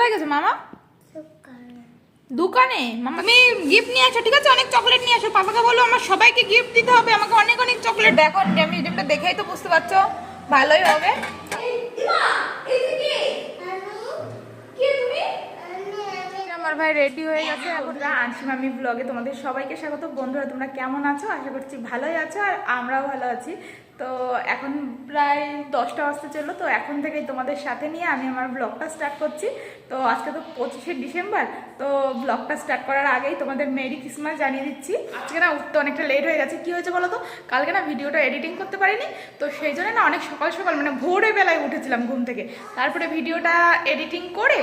কোথায় গেছে মামা? দোকানে। মামা তুমি গিফট নিয়ে আসো, ঠিক আছে? অনেক চকলেট নিয়ে আসো। পাপাকে বলো আমার সবাইকে গিফট দিতে হবে, আমাকে অনেক অনেক চকলেট। দেখো মিউজিয়ামটা দেখেই তো বুঝতে পারছো ভালোই হবে। আমার ভাই রেডি হয়ে গেছে এখন। আনসি মামি ব্লগে তোমাদের সবাইকে স্বাগত। বন্ধুরা তোমরা কেমন আছো? আশা করছি ভালোই আছো, আর আমরাও ভালো আছি। তো এখন প্রায় 10টা বাজতে চললো, তো এখন থেকেই তোমাদের সাথে নিয়ে আমি আমার ব্লগটা স্টার্ট করছি। তো আজকে তো 25শে ডিসেম্বর, তো ব্লগটা স্টার্ট করার আগেই তোমাদের মেরি ক্রিসমাস জানিয়ে দিচ্ছি। আজকে না উঠতে অনেকটা লেট হয়ে গেছে। কি হয়েছে বলো তো, কালকে না ভিডিওটা এডিটিং করতে পারিনি, তো সেই জন্য না অনেক সকাল সকাল মানে ভোরের বেলায় উঠেছিলাম ঘুম থেকে। তারপরে ভিডিওটা এডিটিং করে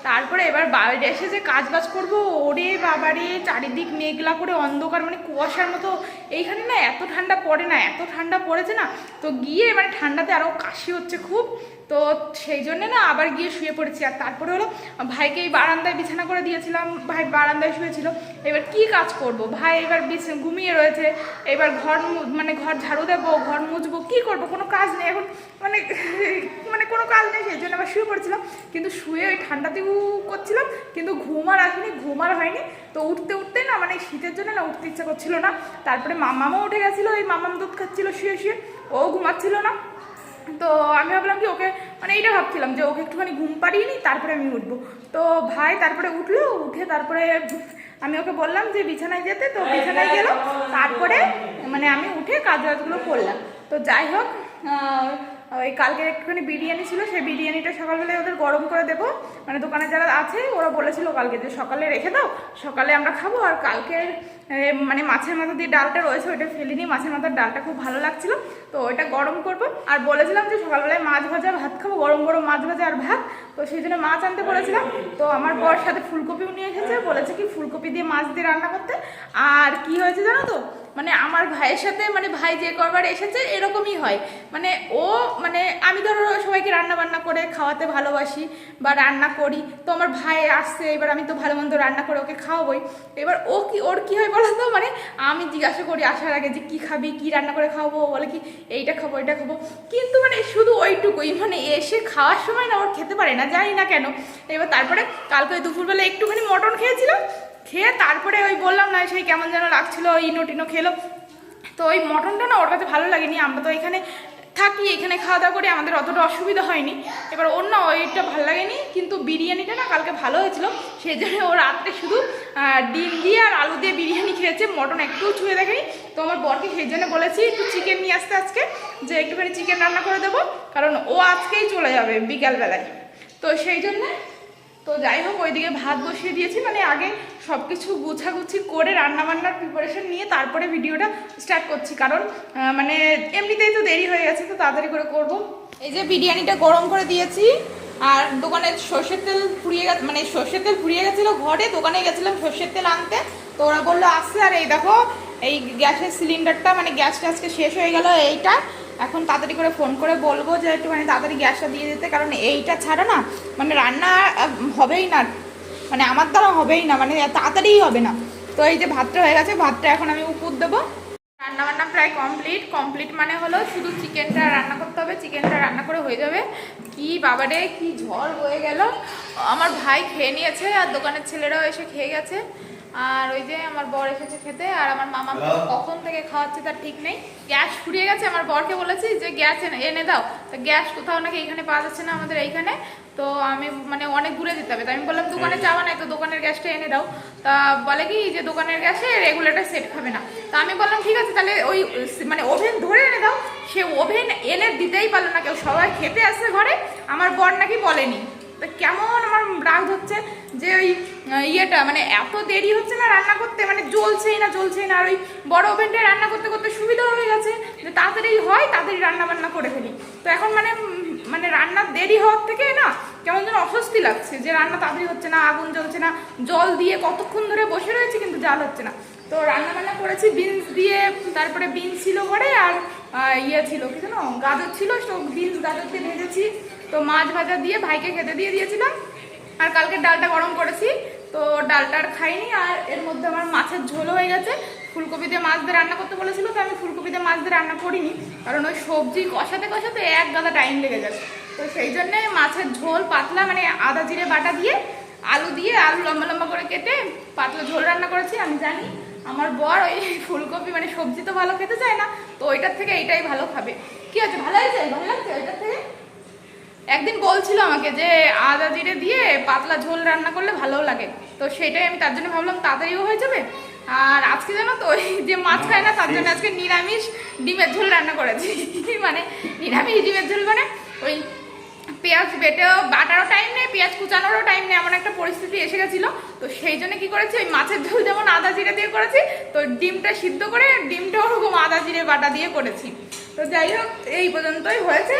তারপরে এবার বাইরে এসে যে কাজ বাজ করবো, ওরে বাবারে চারিদিক মেঘলা করে অন্ধকার, মানে কুয়াশার মতো। এইখানে না এত ঠান্ডা পড়ে না, এত ঠান্ডা পড়েছে না, তো গিয়ে মানে ঠান্ডাতে আরও কাশি হচ্ছে খুব। তো সেই জন্যে না আবার গিয়ে শুয়ে পড়েছি। আর তারপরে হলো ভাইকে এই বারান্দায় বিছানা করে দিয়েছিলাম, ভাই বারান্দায় শুয়েছিল। এবার কি কাজ করব, ভাই এবার ঘুমিয়ে রয়েছে। এবার মানে ঘর ঝাড়ু দেবো, ঘর মুছবো, কি করব, কোনো কাজ নেই এখন, মানে মানে কোনো কাজ নেই। সেই জন্য আবার শুয়ে পড়েছিলাম, কিন্তু শুয়ে ওই ঠান্ডাতেও করছিলাম, কিন্তু ঘুম আর আসেনি, ঘুম আর হয়নি। তো উঠতে উঠতে না মানে শীতের জন্য না উঠতে ইচ্ছা করছিল না। তারপরে মামামও উঠে গেছিলো, এই মামাম দুধ খাচ্ছিল শুয়ে শুয়ে, ও ঘুমাচ্ছিল না। তো আমি ভাবলাম কি ওকে, মানে এইটা ভাবছিলাম যে ওকে একটুখানি ঘুম পাড়িয়ে নিই, তারপরে আমি উঠবো। তো ভাই তারপরে উঠলো, উঠে তারপরে আমি ওকে বললাম যে বিছানায় যেতে, তো বিছানায় গেল। তারপরে মানে আমি উঠে কাজগুলো করলাম। তো যাই হোক, ওই কালকে একটুখানি বিরিয়ানি ছিল, সেই বিরিয়ানিটা সকালবেলায় ওদের গরম করে দেবো। মানে দোকানে যারা আছে ওরা বলেছিল কালকে যে সকালে রেখে দাও, সকালে আমরা খাবো। আর কালকের মানে মাছের মাথা দিয়ে ডালটা রয়েছে, ওইটা ফেলিনি, মাছের মাথার ডালটা খুব ভালো লাগছিল, তো ওইটা গরম করবো। আর বলেছিলাম যে সকালবেলায় মাছ ভাজা ভাত খাবো, গরম গরম মাছ ভাজা আর ভাত, তো সেই জন্য মাছ আনতে বলেছিলাম। তো আমার বর সাথে ফুলকপিও নিয়ে এসেছে, বলেছে কি ফুলকপি দিয়ে মাছ দিয়ে রান্না করতে। আর কি হয়েছে জানো তো, মানে আমার ভাইয়ের সাথে মানে ভাই যে কবার এসেছে এরকমই হয়, মানে ও মানে আমি ধরো সবাইকে রান্না বান্না করে খাওয়াতে ভালোবাসি বা রান্না করি, তো আমার ভাই আসছে, এবার আমি তো ভালো মন্দ রান্না করে ওকে খাওয়াবোই। এবার ওর কি হয় বলো তো, মানে আমি জিজ্ঞাসা করি আসার আগে যে কি খাবি, কি রান্না করে খাওয়াবো, বলে কি এইটা খাবো এটা খাবো, কিন্তু মানে শুধু ওইটুকুই, মানে এসে খাওয়ার সময় না ওর খেতে পারে না, জানি না কেন। এবার তারপরে কালকে দুপুরবেলা একটুখানি মটন খেয়েছিলাম, খেয়ে তারপরে ওই বললাম না সেই কেমন যেন লাগছিল, ইনো টিনো খেলো। তো ওই মটনটা না ওর কাছে ভালো লাগেনি, আমরা তো এখানে থাকি, এখানে খাওয়া দাওয়া করি, আমাদের অতটা অসুবিধা হয়নি। এবার ওর না ওইটা ভালো লাগেনি, কিন্তু বিরিয়ানিটা না কালকে ভালো হয়েছিল, সেই জন্য ও রাত্রে শুধু ডিম দিয়ে আর আলু দিয়ে বিরিয়ানি খেয়েছে, মটন একটু ছুঁয়ে দেখেনি। তো আমার বরকে সেই জন্য বলেছি একটু চিকেন নিয়ে আসতে আজকে, যে একটুখানি চিকেন রান্না করে দেবো, কারণ ও আজকেই চলে যাবে বিকালবেলায়, তো সেই জন্যে। তো যাই হোক ওইদিকে ভাত বসিয়ে দিয়েছি, মানে আগে সব কিছু গুছাগুছি করে রান্নাবান্নার প্রিপারেশন নিয়ে তারপরে ভিডিওটা স্টার্ট করছি, কারণ মানে এমনিতেই তো দেরি হয়ে গেছে, তো তাড়াতাড়ি করে করব। এই যে বিরিয়ানিটা গরম করে দিয়েছি, আর দোকানে সর্ষের তেল ফুরিয়ে গেছে, মানে সর্ষের তেল ফুরিয়ে গেছিলো ঘরে, দোকানে গেছিলাম সর্ষের তেল আনতে, তো ওরা বললো আসছে। আর এই দেখো এই গ্যাসের সিলিন্ডারটা, মানে গ্যাসটা আজকে শেষ হয়ে গেল এইটা, এখন তাড়াতাড়ি করে ফোন করে বলবো যে একটু মানে তাড়াতাড়ি গ্যাসটা দিয়ে দিতে, কারণ এইটা ছাড়া না মানে রান্না হবেই না, মানে আমার দ্বারা হবেই না, মানে তাড়াতাড়িই হবে না। তো এই যে ভাতটা হয়ে গেছে, ভাতটা এখন আমি উপর দেবো। রান্নাবান্না প্রায় কমপ্লিট মানে হলো শুধু চিকেনটা রান্না করতে হবে, চিকেনটা রান্না করে হয়ে যাবে। কি বাবারে কি ঝড় হয়ে গেল, আমার ভাই খেয়ে নিয়েছে আর দোকানের ছেলেরাও এসে খেয়ে গেছে, আর ওই যে আমার বর এসেছে খেতে, আর আমার মামা কখন থেকে খাওয়াচ্ছে তার ঠিক নেই। গ্যাস ফুরিয়ে গেছে, আমার বরকে বলেছি যে গ্যাস এনে দাও, তো গ্যাস কোথাও নাকি এখানে পাওয়া যাচ্ছে না আমাদের এইখানে, তো আমি মানে অনেক দূরে যেতে হবে। তো আমি বললাম দোকানে যাওয়া নাই, তো দোকানের গ্যাসটা এনে দাও। তা বলে কি যে দোকানের গ্যাসে রেগুলেটর সেট খাবে না। তা আমি বললাম ঠিক আছে তাহলে ওই মানে ওভেন ধরে এনে দাও। সে ওভেন এনে দিতেই পারলো না কেউ, সবাই খেতে আসছে ঘরে, আমার বর নাকি বলেনি। তো কেমন আমার রাগ হচ্ছে যে ওই ইয়েটা মানে এত দেরি হচ্ছে না রান্না করতে, মানে জ্বলছেই না। আর ওই বড় ওভেনটায় রান্না করতে করতে সুবিধা হয়ে গেছে যে তাড়াতাড়ি হয়, তাড়াতাড়ি রান্না বান্না করে ফেলি। তো এখন মানে রান্নার দেরি হওয়ার থেকে না কেমন যেন অস্বস্তি লাগছে যে রান্না তাড়াতাড়ি হচ্ছে না, আগুন জ্বলছে না, জল দিয়ে কতক্ষণ ধরে বসে রয়েছে কিন্তু জাল হচ্ছে না। তো রান্না বান্না করেছি বিনস দিয়ে, তারপরে বিনস ছিল ঘরে, আর ইয়ে ছিল কি যেন গাজর ছিল, তো বিনস গাজর দিয়ে ভেজেছি। তো মাছ ভাজা দিয়ে ভাইকে খেতে দিয়ে দিয়েছিলাম, আর কালকে ডালটা গরম করেছি, তো ডালটা আর খাইনি। আর এর মধ্যে আমার মাছের ঝোল হয়ে গেছে, ফুলকপি দিয়ে মাছ দিয়ে রান্না করতে বলেছিল, তো আমি ফুলকপি দিয়ে মাছ দিয়ে রান্না করিনি, কারণ ওই সবজি কষাতে কষাতে এক গাদা টাইম লেগে যাচ্ছে। তো সেই জন্যে মাছের ঝোল পাতলা মানে আদা জিরে বাটা দিয়ে আলু লম্বা লম্বা করে কেটে পাতলা ঝোল রান্না করেছি। আমি জানি আমার বর ওই ফুলকপি মানে সবজি তো ভালো খেতে চায় না, তো ওইটার থেকে এইটাই ভালো খাবে। কি আছে, ভালো হয়েছে? ভালো লাগছে ওইটার থেকে? একদিন বলছিল আমাকে যে আদা জিরে দিয়ে পাতলা ঝোল রান্না করলে ভালো লাগে, তো সেটাই আমি তার জন্য ভাবলাম তাড়াতাড়িও হয়ে যাবে। আর আজকে জানো তো ওই যে মাছ খায় না তার জন্য আজকে নিরামিষ ডিমের ঝোল রান্না করেছি। মানে নিরামিষ ডিমের ঝোল মানে ওই পেঁয়াজ বেটেও বাটারও টাইম নেই, পেঁয়াজ কুচানোরও টাইম নেই, এমন একটা পরিস্থিতি এসে গেছিলো। তো সেই জন্য কি করেছি, ওই মাছের ঝোল যেমন আদা জিরে দিয়ে করেছি, তো ডিমটা সিদ্ধ করে ডিমটা ওরকম আদা জিরে বাটা দিয়ে করেছি। তো যাই হোক এই পর্যন্তই হয়েছে।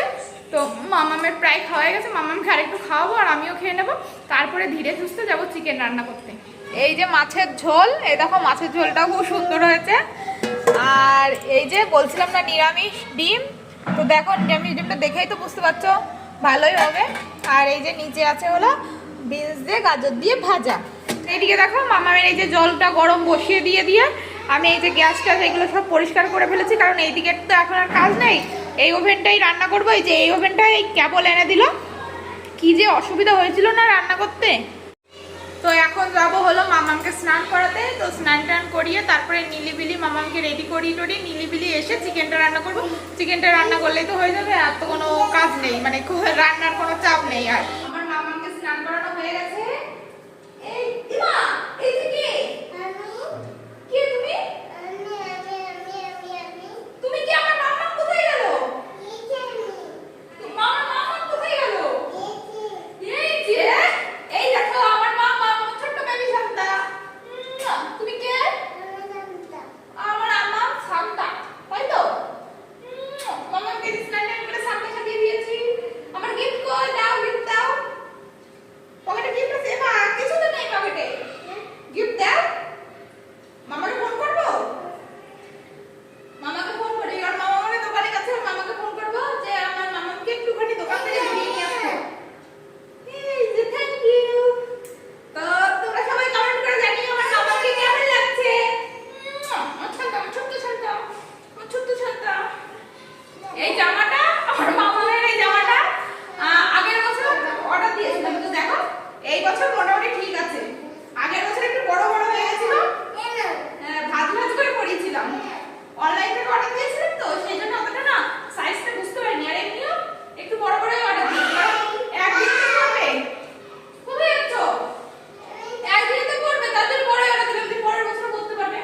তো মামামের প্রায় খাওয়া গেছে, মামামকে আরেকটু খাওয়াবো আর আমিও খেয়ে নেবো, তারপরে ধীরে সুস্থে যাবো চিকেন রান্না করতে। এই যে মাছের ঝোল, এই দেখো মাছের ঝোলটাও খুব সুন্দর হয়েছে। আর এই যে বলছিলাম না নিরামিষ ডিম, তো দেখো নিরামিষ ডিমটা দেখেই তো বুঝতে পারছো ভালোই হবে। আর এই যে নিচে আছে হলো বিনস দিয়ে গাজর দিয়ে ভাজা। এইদিকে দেখো মামামের এই যে জলটা গরম বসিয়ে দিয়ে আমি এই যে গ্যাসটা এগুলো সব পরিষ্কার করে ফেলেছি, কারণ এইদিকে তো এখন আর কাজ নেই, এই ওভেনটাই রান্না করবো। এই যে এই ওভেনটা এই কেবল এনে দিল, কি যে অসুবিধা হয়েছিল না রান্না করতে। তো এখন যাবো হলো মামামকে স্নান করাতে, তো স্নান টান করিয়ে তারপরে নিলিবিলি মামামকে রেডি করি নিলিবিলি এসে চিকেনটা রান্না করবো। চিকেনটা রান্না করলেই তো হয়ে যাবে, আর তো কোনো কাজ নেই, মানে রান্নার কোনো চাপ নেই। আর আমার মামামকে স্নান করানো হয়ে গেছে। এই ইমা, এই যে কে? কে তুমি? তুমি কি? আমার মামাম কোথায় গেল? মামাম কোথায় গেল? এই যে এই দেখো আমার মামা, আমার ছোট্ট বেবি শান্তা। তুমি কে? আমার আম্মা শান্তা, তাই তো? মামাকে স্নান করে শান্তা সাজিয়ে দিয়েছি। আমার গিফট কই? দাও, গিফট দাও। পকেটে গিফট আছে? মা কিছু তো নেই পকেটে, গিফট দাও। মামাকে ফোন করবো, মামাকে ফোন করি। আর মামা মানে দোকানে গেছে, মামাকে ফোন করবো যে আমার মামাকে একটুখানি দোকান থেকে ঘুরিয়ে নিয়ে আসতে। এই যে থ্যাংক ইউ। তো তোমরা সবাই কমেন্ট করে জানিও আমার মামাকে কেমন লাগছে। আমার ছাতা, আমার ছোট্ট ছাতা, আমার ছোট্ট ছাতা। এই জামাটা আমার মামার, এই জামাটা আগের বছর অর্ডার দিয়েছিলাম, তো দেখো এই বছর মোটামুটি ঠিক আছে। আগের বছর একটু বড় বড় হয়ে গেছিল, ভাঁজ ভাঁজ করে পরিয়েছিলাম। অনলাইন থেকে অর্ডার দিয়েছিলাম, তো সেই জন্য অতটা না সাইজটা বুঝতে পারিনি। আর এমনিও একটু বড় বড়ই অর্ডার দিয়েছিলাম। একদিন তো পড়বে, কোথায় যাচ্ছ? একদিন তো পড়বে, তার জন্য বড়ই অর্ডার দিলাম, তুই পরের বছর করতে পারবে।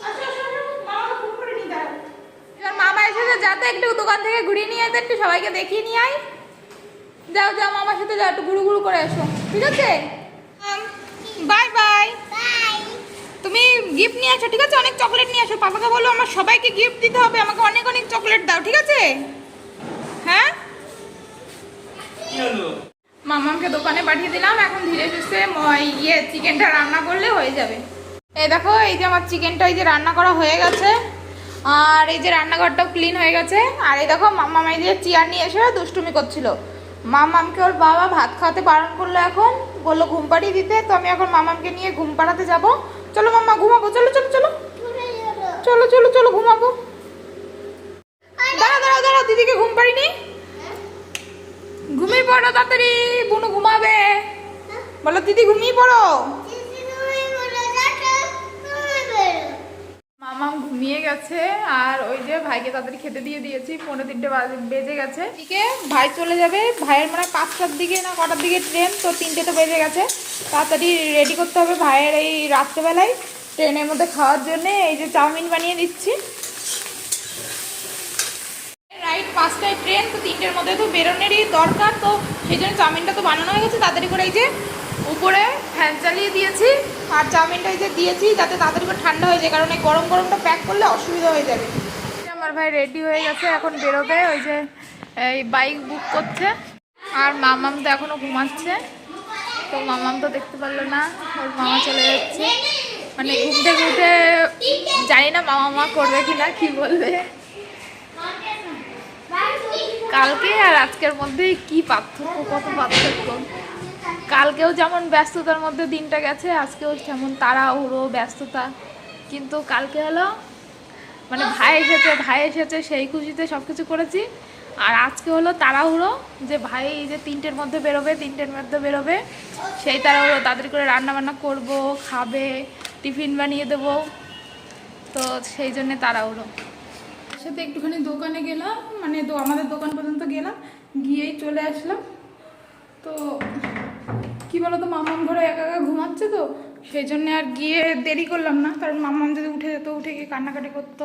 আসো আসো আসো, মামাকে ফোন করে নিয়ে দাও। এবার মামা এসেছে, যাতে একটু দোকান থেকে ঘুরিয়ে নিয়ে আসতে, একটু সবাইকে দেখিয়ে নিয়ে আয়। যাও যাও মামার সাথে যাও, একটু ঘুরু ঘুরু করে এসো, ঠিক আছে? Bye bye. তুমি গিফট নিয়ে আসো, ঠিক আছে? অনেক চকলেট নিয়ে আসো। পাপাকে বলো আমার সবাইকে গিফট দিতে হবে, আমাকে অনেক অনেক চকলেট দাও, ঠিক আছে? হ্যাঁ, মামাকে দোকানে পাঠিয়ে দিলাম। এখন ধীরে সুস্থে চিকেনটা রান্না করলে হয়ে যাবে। এই দেখো এই যে আমার চিকেনটা এই যে রান্না করা হয়ে গেছে, আর এই যে রান্নাঘরটাও ক্লিন হয়ে গেছে। আর এই দেখো মামাম এই যে চেয়ার নিয়ে এসে দুষ্টুমি করছিল। মামামকে ওর বাবা ভাত খাওয়াতে বারণ করলো, এখন বললো ঘুম পাড়িয়ে দিতে। তো আমি এখন মামামকে নিয়ে ঘুম পাড়াতে যাবো। চলো মাম্মা ঘুমাবো, চলো চলো চলো চলো চলো চলো ঘুমাবো। দাঁড়াও দাঁড়াও দাঁড়াও, দিদিকে ঘুম পাড়িনি। ঘুমিয়ে পড়ো তাড়াতাড়ি, বুনু ঘুমাবে। বলো দিদি ঘুমিয়ে পড়ো। মামাম ঘুমিয়ে গেছে। আর ওই যে ভাইকে তাড়াতাড়ি খেতে দিয়ে দিয়েছি, 3:45 বেজে গেছে। এদিকে ভাই চলে যাবে, ভাইয়ের মানে 5টার দিকে না কটার দিকে ট্রেন, তো 3টে তো বেজে গেছে। তাড়াতাড়ি রেডি করতে হবে ভাইয়ের এই রাত্রেবেলায় ট্রেনের মধ্যে খাওয়ার জন্যে। এই যে চাউমিন বানিয়ে দিচ্ছি। রাইট 5টায় ট্রেন, তো 3টের মধ্যে তো বেরোনেরই দরকার, তো সেই জন্য চাউমিনটা তো বানানো হয়ে গেছে। তাড়াতাড়ি করে এই যে উপরে ফ্যান চালিয়ে দিয়েছি, আর চাউমিনটা এই যে দিয়েছি যাতে তাড়াতাড়ি করে ঠান্ডা হয়ে যায়, কারণ এই গরম গরমটা প্যাক করলে অসুবিধা হয়ে যাবে। আমার ভাই রেডি হয়ে গেছে, এখন বেরোবে। ওই যে এই বাইক বুক করছে। আর মামাম তো এখনো ঘুমাচ্ছে, তো মামাম তো দেখতে পারলো না, ওর মামা চলে যাচ্ছে। মানে ঘুম থেকে উঠে জানি না মামা করবে কিনা, কি বলবে। কালকে আর আজকের মধ্যে কি পার্থক্য, কত পার্থক্য। কালকেও যেমন ব্যস্ততার মধ্যে দিনটা গেছে, আজকেও তেমন তাড়াহুড়ো ব্যস্ততা। কিন্তু কালকে হলো মানে ভাই এসেছে সেই খুশিতে সব কিছু করেছি। আর আজকে হলো তাড়াহুড়ো যে ভাই এই যে 3টের মধ্যে বেরোবে, 3টের মধ্যে বেরোবে, সেই তাড়াহুড়ো তাড়াতাড়ি করে রান্না বান্না করবো, খাবে, টিফিন বানিয়ে দেবো, তো সেই জন্যে তাড়াহুড়ো। সাথে একটুখানি দোকানে গেলাম, মানে আমাদের দোকান পর্যন্ত গেলাম, গিয়েই চলে আসলাম। তো কি বলতো, মামাম ঘরে একা একা ঘুমাচ্ছে, তো সেই জন্যে আর গিয়ে দেরি করলাম না, কারণ মামাম যদি উঠে যেত, উঠে গিয়ে কান্নাকাটি করতো,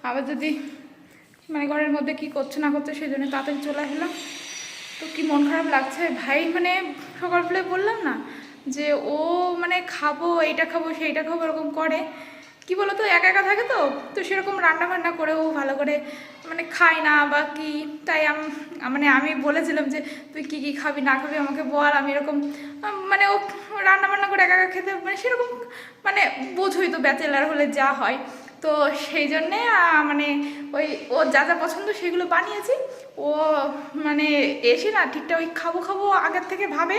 আবার যদি মানে ঘরের মধ্যে কি করছে না করছে, সেই জন্য তাড়াতাড়ি চলে আসলাম। তো কি মন খারাপ লাগছে ভাই, মানে সকালবেলায় বললাম না যে ও মানে খাবো, এইটা খাবো সেইটা খাবো এরকম করে, কি বলতো একা একা থাকে, তো সেরকম রান্না বান্না করেও ভালো করে মানে খায় না বা কি, তাই মানে আমি বলেছিলাম যে তুই কি কি খাবি না খাবি আমাকে বল, আমি এরকম মানে ও রান্না বান্না করে একা একা খেতে মানে সেরকম মানে বোঝই তো ব্যাচেলার হলে যা হয়, তো সেই জন্যে মানে ওই ও যা যা পছন্দ সেগুলো বানিয়েছি। ও মানে এসে না ঠিকঠাক ওই খাবো খাবো আগের থেকে ভাবে,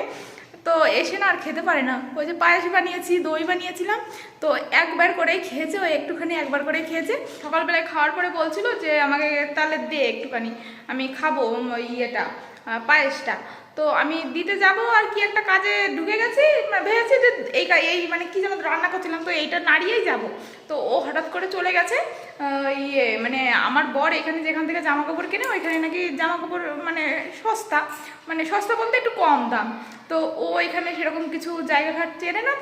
তো এসে না আর খেতে পারে না। ওই যে পায়েস বানিয়েছি, দই বানিয়েছিলাম, তো একবার করেই খেয়েছে, ওই একটুখানি একবার করেই খেয়েছে। সকালবেলায় খাওয়ার পরে বলছিল যে আমাকে তাহলে দে একটুখানি, আমি খাবো ওই ইয়েটা পায়েসটা। তো আমি দিতে যাব আর কি একটা কাজে ঢুকে গেছি, ভেবেছি যে এই মানে কি যেন রান্না করছিলাম, তো এইটা নাড়িয়েই যাব, তো ও হঠাৎ করে চলে গেছে ইয়ে মানে আমার বর এখানে যেখান থেকে জামা কাপড় কেনে ওইখানে নাকি জামা কাপড় মানে সস্তা, মানে সস্তা বলতে একটু কম দাম, তো ও এখানে সেরকম কিছু জায়গাঘাট চেনে না,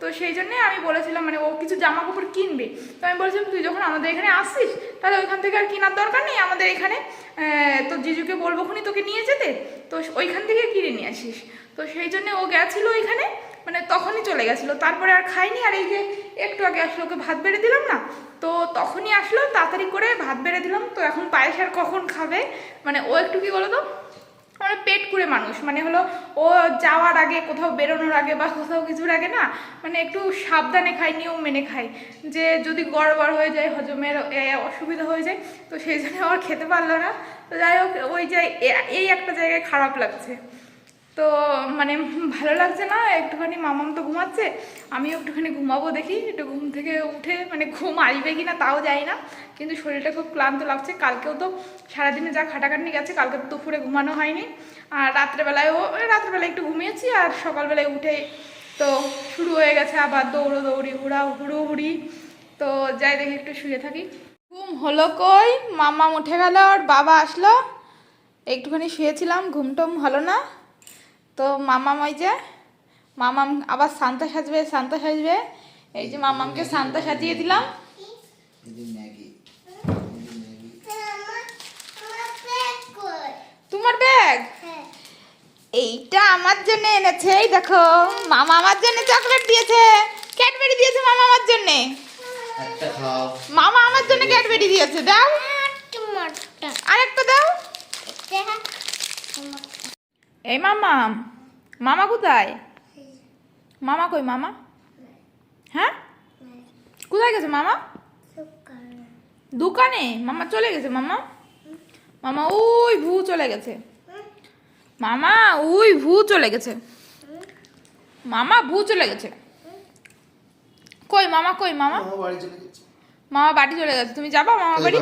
তো সেই জন্যে আমি বলেছিলাম মানে ও কিছু জামা কাপড় কিনবে, তো আমি বলেছিলাম তুই যখন আমাদের এখানে আসছিস তাহলে ওইখান থেকে আর কেনার দরকার নেই, আমাদের এখানে তো জিজুকে বলবো খুনি তোকে নিয়ে যেতে, তো ওইখান থেকে কিনে নিয়ে আসিস। তো সেই জন্য ও গেছিলো ওইখানে, মানে তখনই চলে গেছিলো, তারপরে আর খাইনি। আর এই যে একটু আগে আসলো, ওকে ভাত বেড়ে দিলাম না, তো তখনই আসলো, তাড়াতাড়ি করে ভাত বেড়ে দিলাম, তো এখন পায়েস আর কখন খাবে, মানে ও একটু কি বলো তো মানে পেট পুরে মানুষ, মানে হলো ও যাওয়ার আগে কোথাও বেরোনোর আগে বা কোথাও কিছুর আগে না মানে একটু সাবধানে খায়, নিয়ম মেনে খায়, যে যদি গড়বড় হয়ে যায়, হজমের অসুবিধা হয়ে যায়, তো সেই জন্য ওর খেতে পারলো না। তো যাই হোক, ওই যে এই একটা জায়গায় খারাপ লাগছে, তো মানে ভালো লাগছে না একটুখানি। মামাম তো ঘুমাচ্ছে, আমিও একটুখানি ঘুমাবো, দেখি একটু ঘুম থেকে উঠে মানে ঘুম আসবে কি না তাও যায় না, কিন্তু শরীরটা খুব ক্লান্ত লাগছে। কালকেও তো সারাদিনে যা খাটাখাটনি গেছে, কালকে তো দুপুরে ঘুমানো হয়নি, আর রাত্রেবেলায়ও রাত্রেবেলায় একটু ঘুমিয়েছি, আর সকালবেলায় উঠে তো শুরু হয়ে গেছে আবার দৌড়ি হুড়োহুড়ি, তো যাই দেখি একটু শুয়ে থাকি। ঘুম হলো কই, মামাম উঠে গেল, আর বাবা আসলো, একটুখানি শুয়েছিলাম, ঘুমটুম হলো না, তো মামাম ওই যে মামাম আবার সান্তা সাজবে, এই যে মামামকে সান্তা সাজিয়ে দিলাম। তোমার ব্যাগ এইটা আমার জন্য এনেছে, এই দেখো মামা আমার জন্য চকলেট দিয়েছে, ক্যাডবেরি দিয়েছে মামা আমার জন্য, মামা আমার জন্য ক্যাডবেরি দিয়েছে, দাও আরেকটা দাও। এই মামাম, মামা কোথায়, মামা কই মামা, হ্যাঁ কোথায় গেছে মামা, দোকানে, মামা চলে গেছে, মামা ওই ভূ চলে গেছে, মামা ওই ভূ চলে গেছে, মামা ভূ চলে গেছে, কই মামা, কই মামা, মামা বাড়ি চলে গেছে, তুমি যাবা মামা বাড়ি,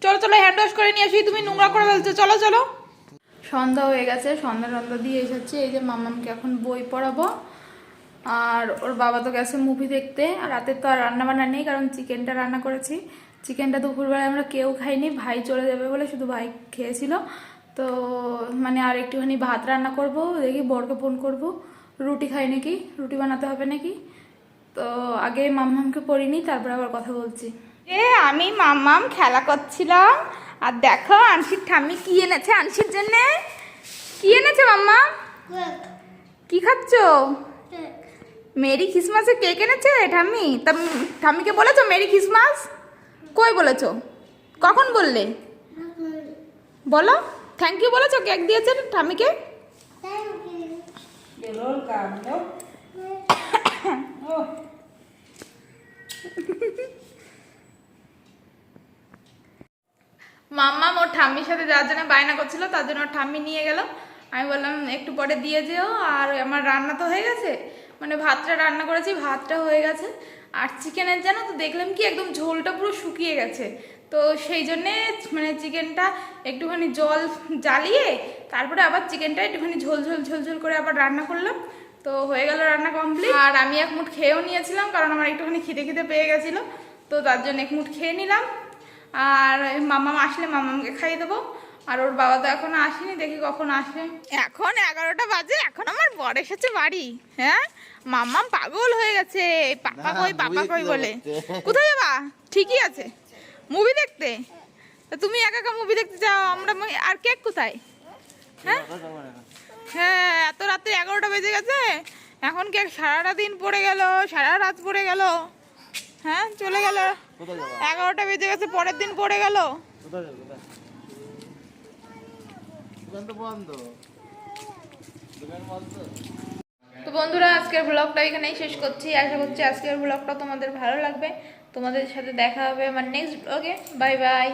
চলো চলো হ্যান্ড ওয়াশ করে নিয়ে আসি, তুমি নোংরা করে ফেলছো, চলো চলো। সন্ধ্যা হয়ে গেছে, সন্ধ্যা দিয়ে এসেছি, এই যে মামামকে এখন বই পড়াবো, আর ওর বাবা তো গেছে মুভি দেখতে, আর রাতে তো আর রান্না বান্না নেই, কারণ চিকেনটা রান্না করেছি, চিকেনটা দুপুরবেলায় আমরা কেউ খাইনি, ভাই চলে যাবে বলে শুধু ভাই খেয়েছিল, তো মানে আর একটুখানি ভাত রান্না করব, দেখি বরকে ফোন করব, রুটি খাই নাকি, রুটি বানাতে হবে নাকি, তো আগে মাম্মামকে পড়িনি, তারপর আবার কথা বলছি। আমি মাম্মাম খেলা করছিলাম, আর দেখো আনসির ঠাম্মি কি এনেছে, আনসির জন্য কি এনেছে মাম্মা, কি খাচ্ছ, মেরি ক্রিসমাসে কেক এনেছে ঠাম্মি, তা ঠাম্মিকে বলেছো মেরি ক্রিসমাস, কই বলেছো, কখন বললে, বলো থ্যাংক ইউ বলেছো, কেক দিয়েছে ঠাম্মিকে, মাম্মা ওর ঠাম্মির সাথে যাওয়ার জন্য বায়না করছিল, তার জন্য ওর ঠাম্মি নিয়ে গেল, আমি বললাম একটু পরে দিয়ে যেও, আর আমার রান্না তো হয়ে গেছে, মানে ভাতটা রান্না করেছি, ভাতটা হয়ে গেছে, আর চিকেনের জানো তো দেখলাম কি একদম ঝোলটা পুরো শুকিয়ে গেছে, তো সেই জন্যে মানে চিকেনটা একটুখানি জল জ্বালিয়ে তারপরে আবার চিকেনটা একটুখানি ঝোল ঝোল ঝোল ঝোল করে আবার রান্না করলাম। তো হয়ে গেল রান্না কমপ্লিট। আর আমি এক মুঠ খেয়েও নিয়েছিলাম, কারণ আমার একটুখানি খিদে খিদে পেয়ে গেছিলো, তো তার জন্য এক মুঠ খেয়ে নিলাম। আর মাম্মাম আসলে মাম্মামকে খাইয়ে দেবো। আর ওর বাবা তো এখনো আসেনি, দেখি কখন আসে। এখন 11টা বাজে, এখন আমার বর এসেছে বাড়ি। হ্যাঁ, মাম্মাম পাগল হয়ে গেছে, পাপা কই পাপা কই বলে। কোথায় যাবা? ঠিকই আছে, মুভি দেখতে। তুমি একা একা মুভি দেখতে যাও, আমরা আর কেক কোথায়? হ্যাঁ হ্যাঁ, এত রাত্রে 11টা বেজে গেছে, এখন কেক সারাটা দিন পড়ে গেল, সারা রাত পড়ে গেল। হ্যাঁ চলে গেল, 11টা বেজে গেছে, পরের দিন পড়ে গেল। তো বন্ধুরা, আজকের ব্লগটা এখানেই শেষ করছি। আশা করছি আজকের ব্লগটা তোমাদের ভালো লাগবে। তোমাদের সাথে দেখা হবে আমার নেক্সট ব্লগে। Bye bye.